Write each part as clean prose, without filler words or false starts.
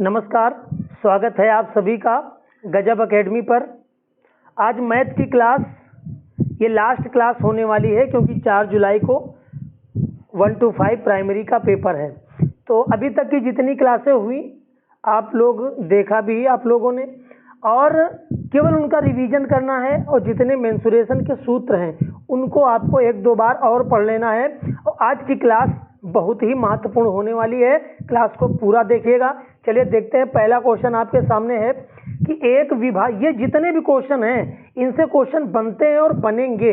नमस्कार, स्वागत है आप सभी का गजब एकेडमी पर। आज मैथ की क्लास ये लास्ट क्लास होने वाली है क्योंकि 4 जुलाई को 1 to 5 प्राइमरी का पेपर है। तो अभी तक की जितनी क्लासें हुई आप लोग देखा भी आप लोगों ने, और केवल उनका रिवीजन करना है और जितने मेंसुरेशन के सूत्र हैं उनको आपको 1-2 बार और पढ़ लेना है। और आज की क्लास बहुत ही महत्वपूर्ण होने वाली है, क्लास को पूरा देखिएगा। चलिए देखते हैं, पहला क्वेश्चन आपके सामने है कि एक विभाग, ये जितने भी क्वेश्चन हैं इनसे क्वेश्चन बनते हैं और बनेंगे।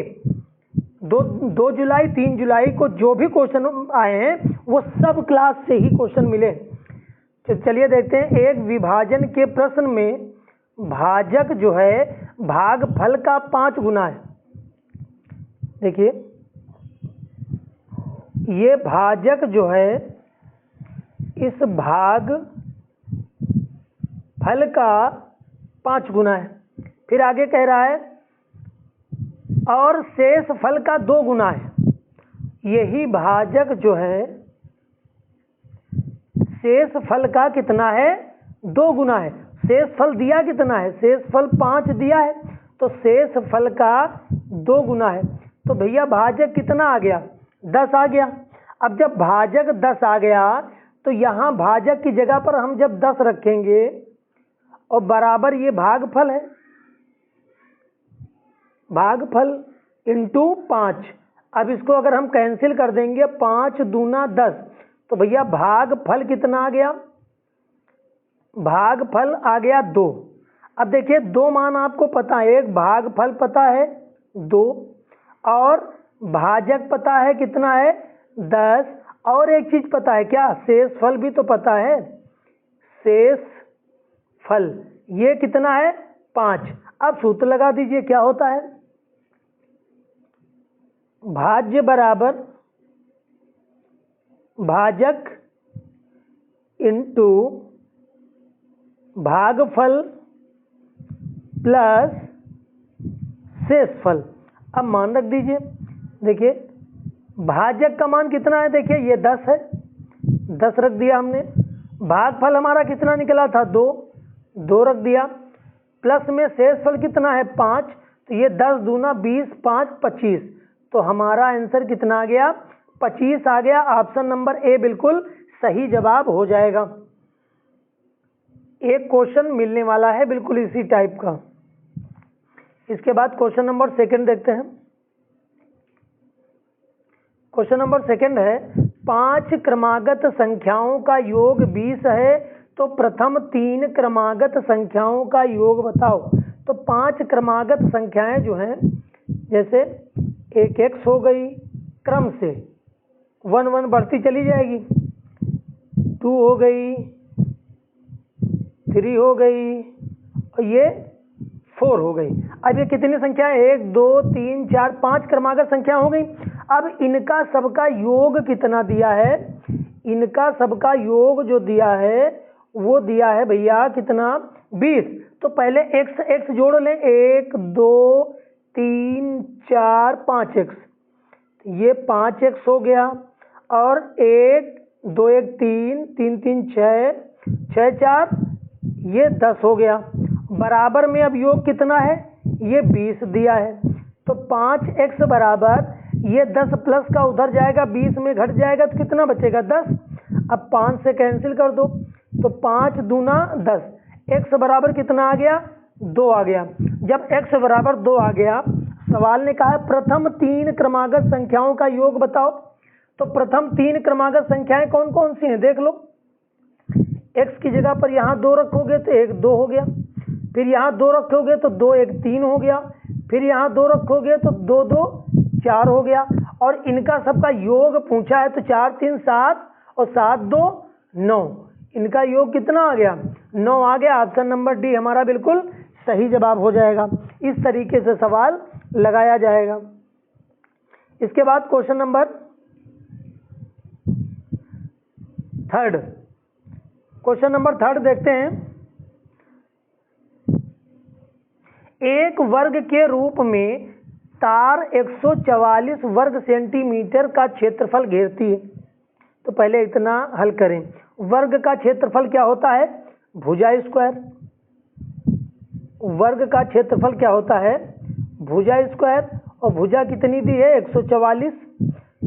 2 जुलाई 3 जुलाई को जो भी क्वेश्चन आए हैं वो सब क्लास से ही क्वेश्चन मिले। तो चलिए देखते हैं, एक विभाजन के प्रश्न में भाजक जो है भागफल का 5 गुना है। देखिए ये भाजक जो है इस भाग फल का 5 गुना है। फिर आगे कह रहा है और शेष फल का 2 गुना है। यही भाजक जो है शेष फल का कितना है? 2 गुना है। शेष फल दिया कितना है? शेष फल 5 दिया है, तो शेष फल का 2 गुना है। तो भैया भाजक कितना आ गया? 10 आ गया। अब जब भाजक 10 आ गया तो यहाँ भाजक की जगह पर हम जब 10 रखेंगे और बराबर ये भागफल है, भागफल इंटू 5। अब इसको अगर हम कैंसिल कर देंगे 5 दूना 10, तो भैया भागफल कितना आ गया? भागफल आ गया 2। अब देखिए 2 मान आपको पता है, एक भागफल पता है 2 और भाजक पता है कितना है? 10। और एक चीज पता है क्या? शेष फल भी तो पता है। शेष फल ये कितना है? 5। अब सूत्र लगा दीजिए, क्या होता है? भाज्य बराबर भाजक इंटू भागफल प्लस शेषफल। अब मान रख दीजिए, देखिए भाजक का मान कितना है? देखिए ये 10 है, 10 रख दिया हमने। भागफल हमारा कितना निकला था? 2 रख दिया। प्लस में शेषफल कितना है? 5। तो ये 10 दूना 20, 5 25। तो हमारा आंसर कितना आ गया? 25 आ गया। ऑप्शन नंबर ए बिल्कुल सही जवाब हो जाएगा। एक क्वेश्चन मिलने वाला है बिल्कुल इसी टाइप का। इसके बाद क्वेश्चन नंबर 2 देखते हैं। क्वेश्चन नंबर 2 है 5 क्रमागत संख्याओं का योग 20 है, तो प्रथम 3 क्रमागत संख्याओं का योग बताओ। तो 5 क्रमागत संख्याएं जो हैं, जैसे 1x हो गई, क्रम से 1 बढ़ती चली जाएगी, 2 हो गई, 3 हो गई और ये 4 हो गई। अब ये कितनी संख्या है? 1 2 3 4 5 क्रमागत संख्या हो गई। अब इनका सबका योग कितना दिया है? इनका सबका योग जो दिया है वो दिया है भैया कितना? 20। तो पहले x जोड़ लें, 1 2 3 4 5x, ये 5x हो गया। और 1 2 1 3 3 3 6 6 4 ये 10 हो गया। बराबर में अब योग कितना है? ये 20 दिया है। तो 5x बराबर ये 10 प्लस का उधर जाएगा, 20 में घट जाएगा, तो कितना बचेगा? 10। अब 5 से कैंसिल कर दो, तो 5 दूना 10। x बराबर कितना आ गया? 2 आ गया। जब x बराबर 2 आ गया, सवाल ने कहा प्रथम 3 क्रमागत संख्याओं का योग बताओ। तो प्रथम 3 क्रमागत संख्याएं कौन कौन सी हैं? देख लो। x की जगह पर यहाँ 2 रखोगे तो 1 2 हो गया, फिर यहाँ 2 रखोगे तो 2 1 3 हो गया, फिर यहाँ 2 रखोगे तो 2 2 4 हो गया। और इनका सबका योग पूछा है तो 4 3 7 और 7 2 9। इनका योग कितना आ गया? 9 आ गया। ऑप्शन नंबर डी हमारा बिल्कुल सही जवाब हो जाएगा। इस तरीके से सवाल लगाया जाएगा। इसके बाद क्वेश्चन नंबर 3। क्वेश्चन नंबर 3 देखते हैं। एक वर्ग के रूप में तार 144 वर्ग सेंटीमीटर का क्षेत्रफल घेरती है। तो पहले इतना हल करें। वर्ग का क्षेत्रफल क्या होता है? भुजा स्क्वायर, वर्ग का क्षेत्रफल क्या होता है भुजा स्क्वायर, और भुजा कितनी दी है 144,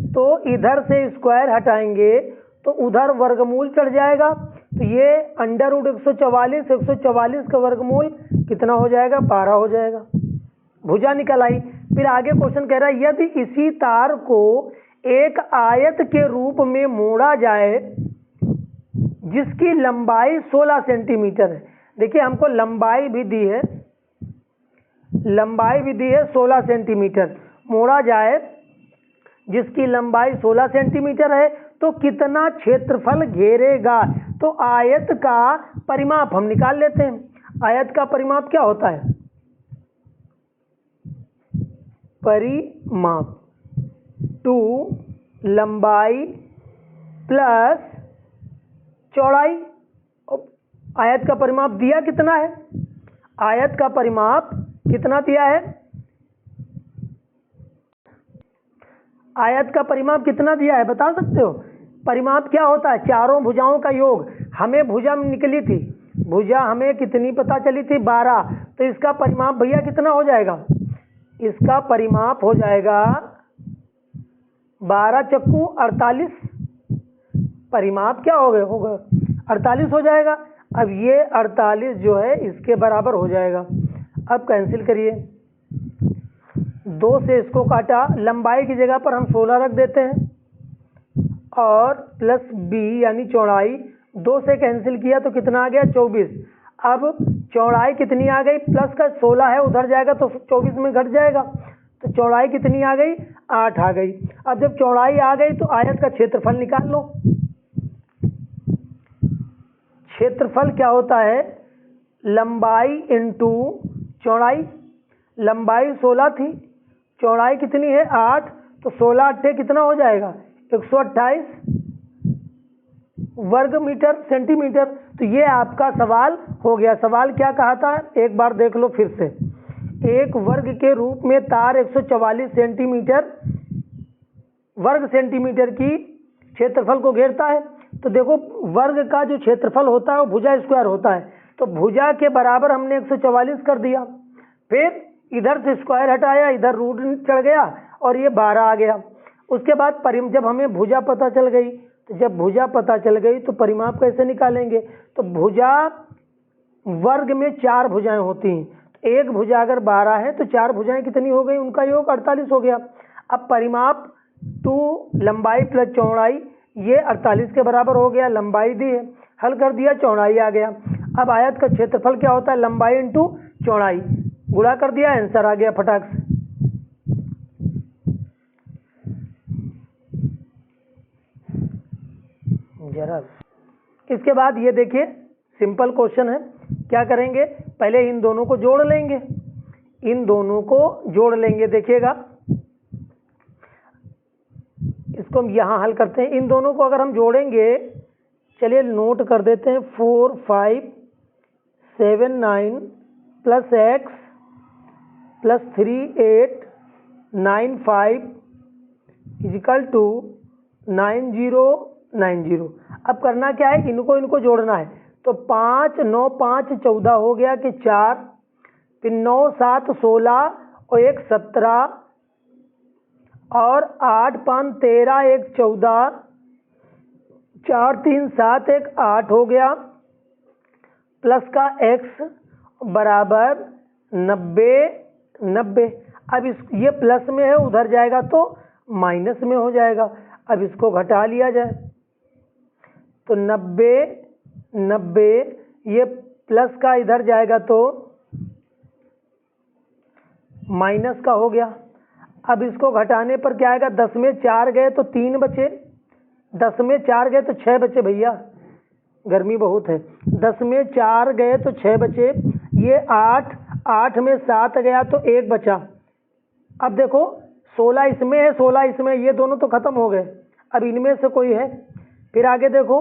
तो इधर से स्क्वायर हटाएंगे तो उधर वर्गमूल चढ़ जाएगा, तो ये अंडर रूट 144 का वर्गमूल कितना हो जाएगा 12 हो जाएगा, भुजा निकल आई। फिर आगे क्वेश्चन कह रहा है यदि इसी तार को एक आयत के रूप में मोड़ा जाए जिसकी लंबाई 16 सेंटीमीटर है। देखिए हमको लंबाई भी दी है 16 सेंटीमीटर, मोड़ा जाए जिसकी लंबाई 16 सेंटीमीटर है तो कितना क्षेत्रफल घेरेगा। तो आयत का परिमाप हम निकाल लेते हैं। आयत का परिमाप क्या होता है, परिमाप 2 लंबाई प्लस चौड़ाई। आयत का परिमाप दिया कितना है, आयत का परिमाप कितना दिया है, आयत का परिमाप कितना दिया है बता सकते हो। परिमाप क्या होता है, चारों भुजाओं का योग। हमें भुजा निकली थी, भुजा हमें कितनी पता चली थी 12, तो इसका परिमाप भैया कितना हो जाएगा, इसका परिमाप हो जाएगा 12 चक्कू 48, परिमाप क्या होगा 48 हो जाएगा। अब ये 48 जो है इसके बराबर हो जाएगा। अब कैंसिल करिए, 2 से इसको काटा, लंबाई की जगह पर हम 16 रख देते हैं और प्लस बी यानी चौड़ाई, 2 से कैंसिल किया तो कितना आ गया 24। अब चौड़ाई कितनी आ गई, प्लस का 16 है उधर जाएगा तो 24 में घट जाएगा, तो चौड़ाई कितनी आ गई 8 आ गई। अब जब चौड़ाई आ गई तो आयत का क्षेत्रफल निकाल लो। क्षेत्रफल क्या होता है, लंबाई इंटू चौड़ाई। लंबाई 16 थी, चौड़ाई कितनी है 8, तो 16 अट्ठे कितना हो जाएगा 128 वर्ग मीटर सेंटीमीटर। तो ये आपका सवाल हो गया। सवाल क्या कहा था एक बार देख लो फिर से। एक वर्ग के रूप में तार 144 सेंटीमीटर वर्ग सेंटीमीटर की क्षेत्रफल को घेरता है। तो देखो वर्ग का जो क्षेत्रफल होता है वो भुजा स्क्वायर होता है, तो भुजा के बराबर हमने 144 कर दिया। फिर इधर से स्क्वायर हटाया, इधर रूट चढ़ गया और ये 12 आ गया। उसके बाद जब हमें भुजा पता चल गई, तो जब भुजा पता चल गई तो परिमाप कैसे निकालेंगे। तो भुजा वर्ग में 4 भुजाएं होती हैं, एक भुजा अगर 12 है तो 4 भुजाएं कितनी हो गई, उनका योग 48 हो गया। अब परिमाप 2 लंबाई प्लस चौड़ाई, ये 48 के बराबर हो गया। लंबाई दी है, हल कर दिया, चौड़ाई आ गया। अब आयत का क्षेत्रफल क्या होता है, लंबाई इंटू चौड़ाई, गुणा कर दिया, आंसर आ गया फटाक से। जरा इसके बाद ये देखिए सिंपल क्वेश्चन है, क्या करेंगे, पहले इन दोनों को जोड़ लेंगे, इन दोनों को जोड़ लेंगे। देखिएगा इसको हम यहाँ हल करते हैं। इन दोनों को अगर हम जोड़ेंगे, चलिए नोट कर देते हैं, 4 5 7 9 plus x plus 3 8 9 5 equal to 9 0 9 0। अब करना क्या है, इनको जोड़ना है। तो 5 9 5 14 हो गया कि 4, फिर 9 7 16 और 1 17 और 8 5 13 1 14, 4 3 7 1 8 हो गया, प्लस का x बराबर 90 90। अब ये प्लस में है, उधर जाएगा तो माइनस में हो जाएगा। अब इसको घटा लिया जाए तो 90 90, ये प्लस का इधर जाएगा तो माइनस का हो गया। अब इसको घटाने पर क्या आएगा, 10 में 4 गए तो 3 बचे, 10 में 4 गए तो 6 बचे। भैया गर्मी बहुत है, 10 में 4 गए तो 6 बचे, ये 8 में 7 गया तो 1 बचा। अब देखो 16 इसमें है, 16 इसमें, ये दोनों तो खत्म हो गए, अब इनमें से कोई है। फिर आगे देखो,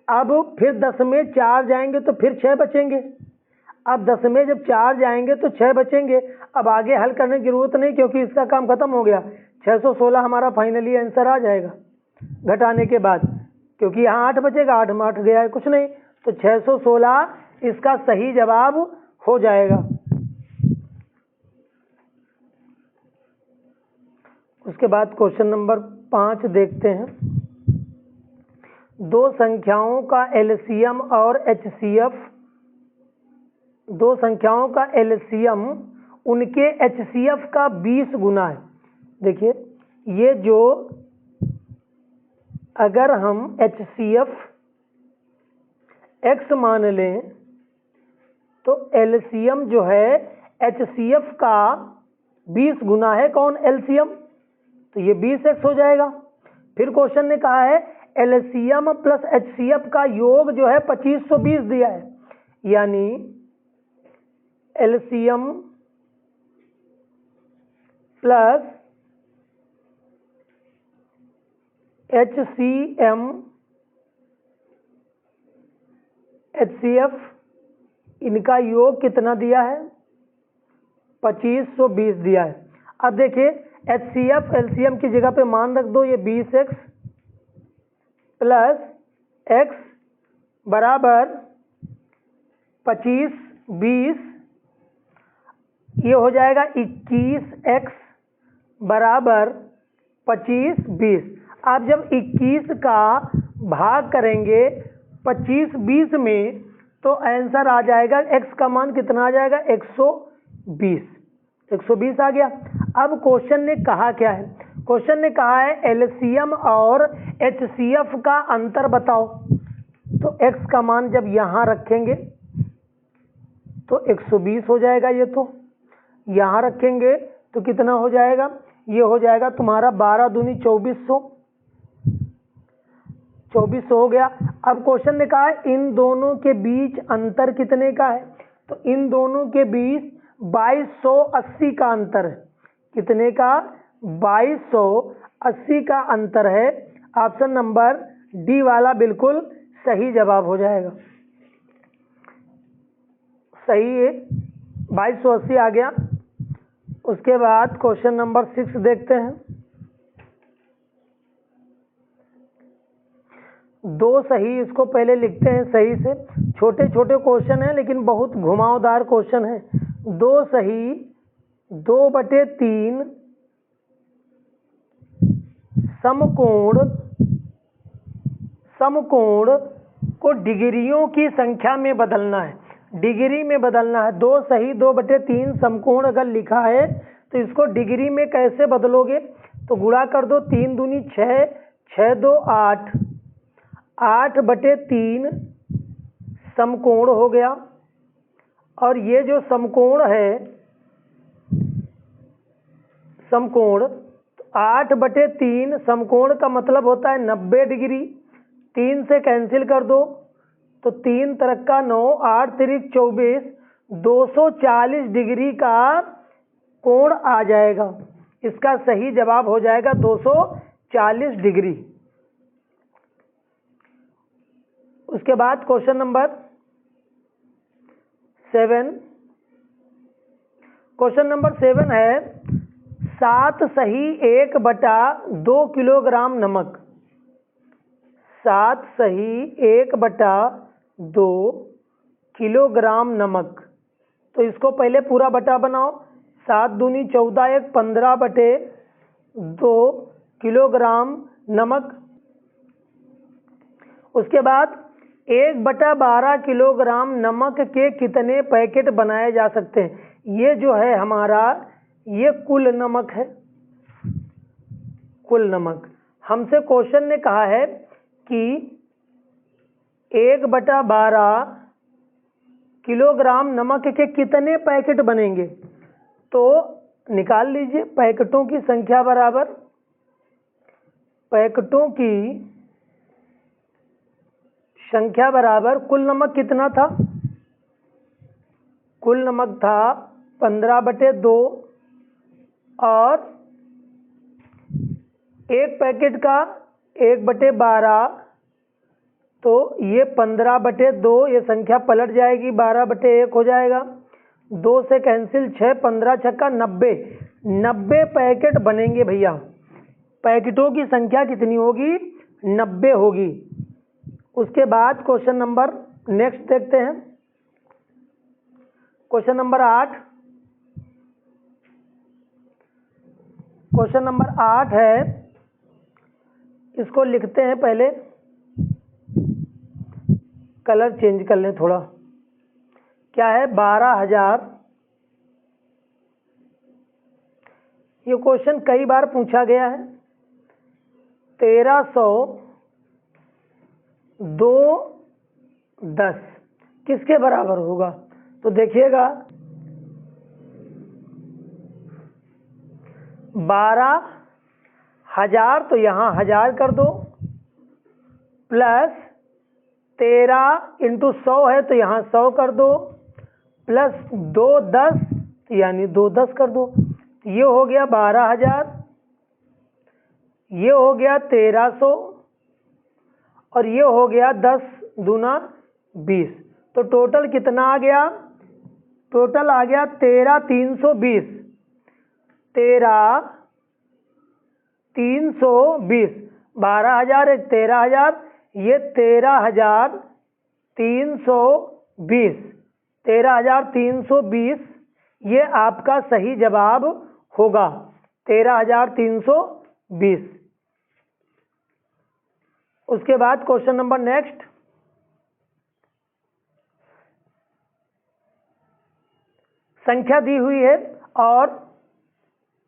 अब फिर 10 में 4 जाएंगे तो फिर 6 बचेंगे। अब 10 में जब 4 जाएंगे तो 6 बचेंगे। अब आगे हल करने की जरूरत नहीं क्योंकि इसका काम खत्म हो गया। 616 हमारा फाइनली आंसर आ जाएगा घटाने के बाद, क्योंकि यहाँ 8 बचेगा, 8 में 8 गया है कुछ नहीं, तो 616 इसका सही जवाब हो जाएगा। उसके बाद क्वेश्चन नंबर 5 देखते हैं। दो संख्याओं का एलसीएम और एचसीएफ, दो संख्याओं का एलसीएम उनके एचसीएफ का 20 गुना है। देखिए ये जो, अगर हम एचसीएफ x मान लें तो एलसीएम जो है एचसीएफ का 20 गुना है। कौन? एलसीएम। तो ये 20x हो जाएगा। फिर क्वेश्चन ने कहा है एलसीएम प्लस एचसीएफ का योग जो है 2520 दिया है, यानी एलसीएम प्लस एचसीएम एचसीएफ इनका योग कितना दिया है? 2520 दिया है। अब देखिए एचसीएफ एलसीएम की जगह पे मान रख दो, ये 20x प्लस x बराबर 2520, ये हो जाएगा 21x बराबर 2520। आप जब 21 का भाग करेंगे 25-20 में तो आंसर आ जाएगा, x का मान कितना आ जाएगा? 120 आ गया। अब क्वेश्चन ने कहा क्या है? क्वेश्चन ने कहा है एलसीएम और एचसीएफ का अंतर बताओ। तो x का मान जब यहाँ रखेंगे तो 120 हो जाएगा, ये तो यहाँ रखेंगे तो कितना हो जाएगा? ये हो जाएगा तुम्हारा 12 दूनी 2400 हो गया। अब क्वेश्चन ने कहा है इन दोनों के बीच अंतर कितने का है? तो इन दोनों के बीच 2280 का अंतर है। कितने का? 2280 का अंतर है। ऑप्शन नंबर डी वाला बिल्कुल सही जवाब हो जाएगा। सही है, 2280 आ गया। उसके बाद क्वेश्चन नंबर 6 देखते हैं। दो सही, इसको पहले लिखते हैं सही से। छोटे छोटे क्वेश्चन हैं लेकिन बहुत घुमावदार क्वेश्चन है। दो सही 2/3 समकोण को डिग्रियों की संख्या में बदलना है। डिग्री में बदलना है। दो सही 2/3 समकोण अगर लिखा है तो इसको डिग्री में कैसे बदलोगे? तो गुणा कर दो, 3 दूनी 6, 6 2 8, 8/3 समकोण हो गया। और ये जो समकोण है, समकोण 8/3 समकोण का मतलब होता है 90 डिग्री। 3 से कैंसिल कर दो तो 3 3 9, 8 3 24, 240 डिग्री का कोण आ जाएगा। इसका सही जवाब हो जाएगा 240 डिग्री। उसके बाद क्वेश्चन नंबर 7। क्वेश्चन नंबर 7 है 7 सही 1/2 किलोग्राम नमक। 7 सही 1/2 किलोग्राम नमक। तो इसको पहले पूरा बटा बनाओ। 7 दूनी 14, 1 15/2 किलोग्राम नमक। उसके बाद 1/12 किलोग्राम नमक के कितने पैकेट बनाए जा सकते हैं? ये जो है हमारा, ये कुल नमक है। कुल नमक हमसे क्वेश्चन ने कहा है कि 1/12 किलोग्राम नमक के कितने पैकेट बनेंगे? तो निकाल लीजिए, पैकेटों की संख्या बराबर पैकेटों की संख्या बराबर कुल नमक कितना था? कुल नमक था 15/2 और एक पैकेट का 1/12, तो ये 15/2, ये संख्या पलट जाएगी, 12/1 हो जाएगा। 2 से कैंसिल, 6 15 छक्का 90 पैकेट बनेंगे भैया। पैकेटों की संख्या कितनी होगी? 90 होगी। उसके बाद क्वेश्चन नंबर नेक्स्ट देखते हैं क्वेश्चन नंबर 8। क्वेश्चन नंबर 8 है, इसको लिखते हैं, पहले कलर चेंज कर लें थोड़ा। क्या है? 12,000। ये क्वेश्चन कई बार पूछा गया है। 1300 2 10 किसके बराबर होगा? तो देखिएगा, 12,000 तो यहाँ 1000 कर दो, प्लस 13 × 100 है तो यहाँ 100 कर दो, प्लस 2 10 यानी 2 10 कर दो। ये हो गया 12,000, ये हो गया 1300 और ये हो गया 10 दूना 20। तो टोटल कितना आ गया? टोटल आ गया 13,320। 13,320। 12,000 एक 13,000, ये 13,320। 13,320 ये आपका सही जवाब होगा। 13,320। उसके बाद क्वेश्चन नंबर नेक्स्ट, संख्या दी हुई है और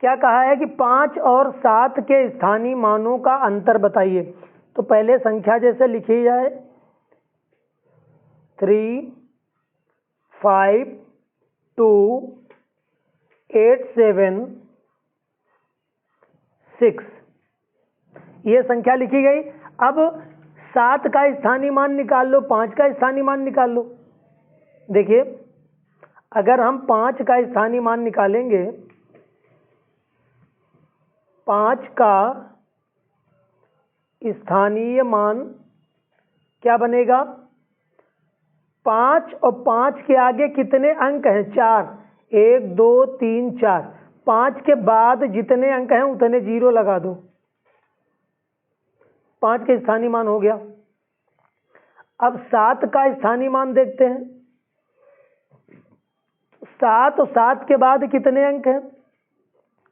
क्या कहा है कि 5 और 7 के स्थानीय मानों का अंतर बताइए। तो पहले संख्या जैसे लिखी जाए, 3 5 2 8 7 6 ये संख्या लिखी गई। अब 7 का स्थानीय मान निकाल लो, 5 का स्थानीय मान निकाल लो। देखिए, अगर हम 5 का स्थानीय मान निकालेंगे, 5 का स्थानीय मान क्या बनेगा? 5 और 5 के आगे कितने अंक हैं? 4। 1 2 3 4। 5 के बाद जितने अंक हैं उतने 0 लगा दो। 5 के स्थानीय मान हो गया। अब 7 का स्थानीय मान देखते हैं। 7 और 7 के बाद कितने अंक हैं?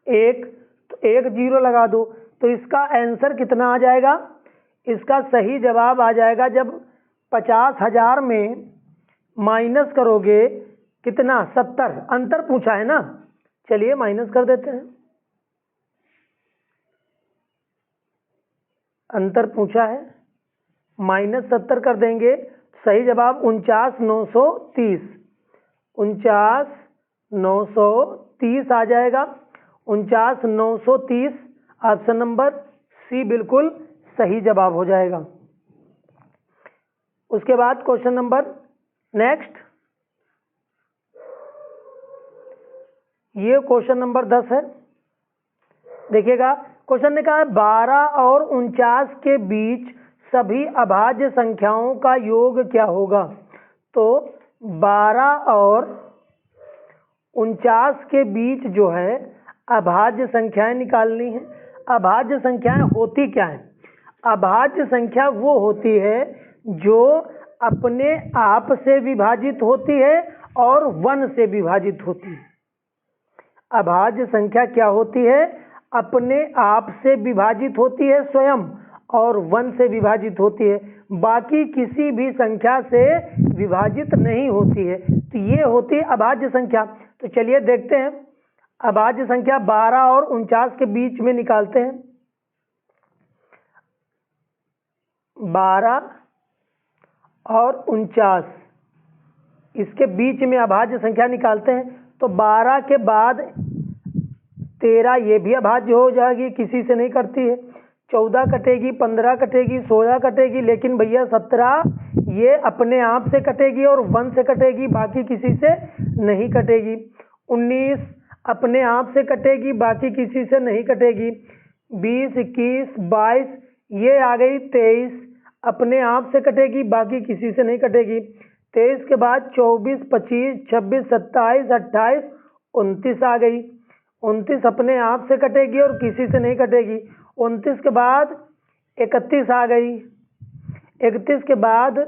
1, तो 1 0 लगा दो। तो इसका आंसर कितना आ जाएगा? इसका सही जवाब आ जाएगा, जब 50,000 में माइनस करोगे कितना? 70। अंतर पूछा है ना, चलिए माइनस कर देते हैं। अंतर पूछा है, माइनस 70 कर देंगे। सही जवाब 49,930। 49,930 आ जाएगा। 49,930 ऑप्शन नंबर सी बिल्कुल सही जवाब हो जाएगा। उसके बाद क्वेश्चन नंबर नेक्स्ट, ये क्वेश्चन नंबर 10 है। देखिएगा, क्वेश्चन ने कहा है 12 और 49 के बीच सभी अभाज्य संख्याओं का योग क्या होगा? तो 12 और 49 के बीच जो है अभाज्य संख्याएं निकालनी है। अभाज्य संख्याएं होती क्या है? अभाज्य संख्या वो होती है जो अपने आप से विभाजित होती है और 1 से विभाजित होती है। अभाज्य संख्या क्या होती है? अपने आप से विभाजित होती है स्वयं और 1 से विभाजित होती है, बाकी किसी भी संख्या से विभाजित नहीं होती है। तो ये होती है अभाज्य संख्या। तो चलिए देखते हैं, अभाज्य संख्या 12 और 49 के बीच में निकालते हैं। 12 और 49 इसके बीच में अभाज्य संख्या निकालते हैं। तो 12 के बाद 13 ये भी अभाज्य हो जाएगी, किसी से नहीं कटती है। 14 कटेगी, 15 कटेगी, 16 कटेगी, लेकिन भैया 17 ये अपने आप से कटेगी और 1 से कटेगी, बाकी किसी से नहीं कटेगी। 19 अपने आप से कटेगी, बाकी किसी से नहीं कटेगी। 20 21 22 ये आ गई। 23 अपने आप से कटेगी, बाकी किसी से नहीं कटेगी। 23 के बाद 24 25 26 27 28 29 आ गई। 29 अपने आप से कटेगी और किसी से नहीं कटेगी। 29 के बाद 31 आ गई। 31 के बाद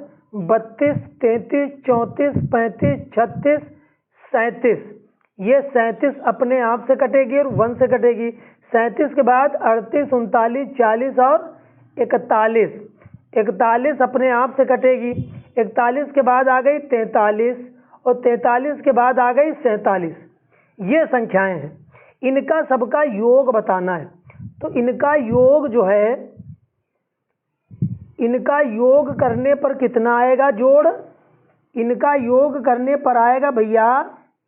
32, 33, 34, 35, 36, 37। ये 37 अपने आप से कटेगी और 1 से कटेगी। 37 के बाद 38, 39, 40 और 41। 41 अपने आप से कटेगी। 41 के बाद आ गई 43 और 43 के बाद आ गई 47। ये संख्याएं हैं, इनका सबका योग बताना है। तो इनका योग जो है, इनका योग करने पर कितना आएगा जोड़? इनका योग करने पर आएगा भैया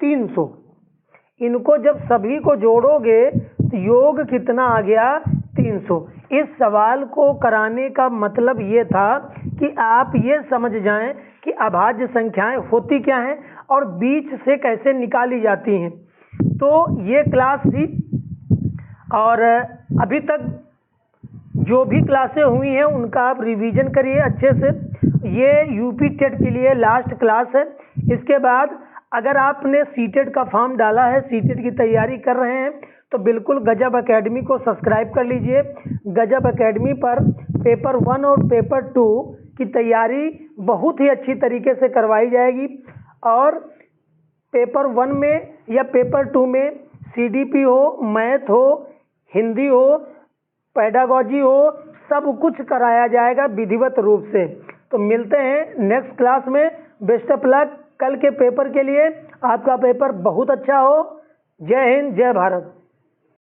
300। इनको जब सभी को जोड़ोगे तो योग कितना आ गया? 300। इस सवाल को कराने का मतलब ये था कि आप ये समझ जाएं कि अभाज्य संख्याएं होती क्या हैं और बीच से कैसे निकाली जाती हैं। तो ये क्लास थी, और अभी तक जो भी क्लासें हुई हैं उनका आप रिवीजन करिए अच्छे से। ये यूपी टेट के लिए लास्ट क्लास है। इसके बाद अगर आपने सीटेट का फॉर्म डाला है, सीटेट की तैयारी कर रहे हैं, तो बिल्कुल गजब एकेडमी को सब्सक्राइब कर लीजिए। गजब एकेडमी पर पेपर 1 और पेपर 2 की तैयारी बहुत ही अच्छी तरीके से करवाई जाएगी। और पेपर 1 में या पेपर 2 में सीडीपी हो, मैथ हो, हिंदी हो, पेडागोजी हो, सब कुछ कराया जाएगा विधिवत रूप से। तो मिलते हैं नेक्स्ट क्लास में। बेस्ट ऑफ लक कल के पेपर के लिए। आपका पेपर बहुत अच्छा हो। जय हिंद, जय भारत।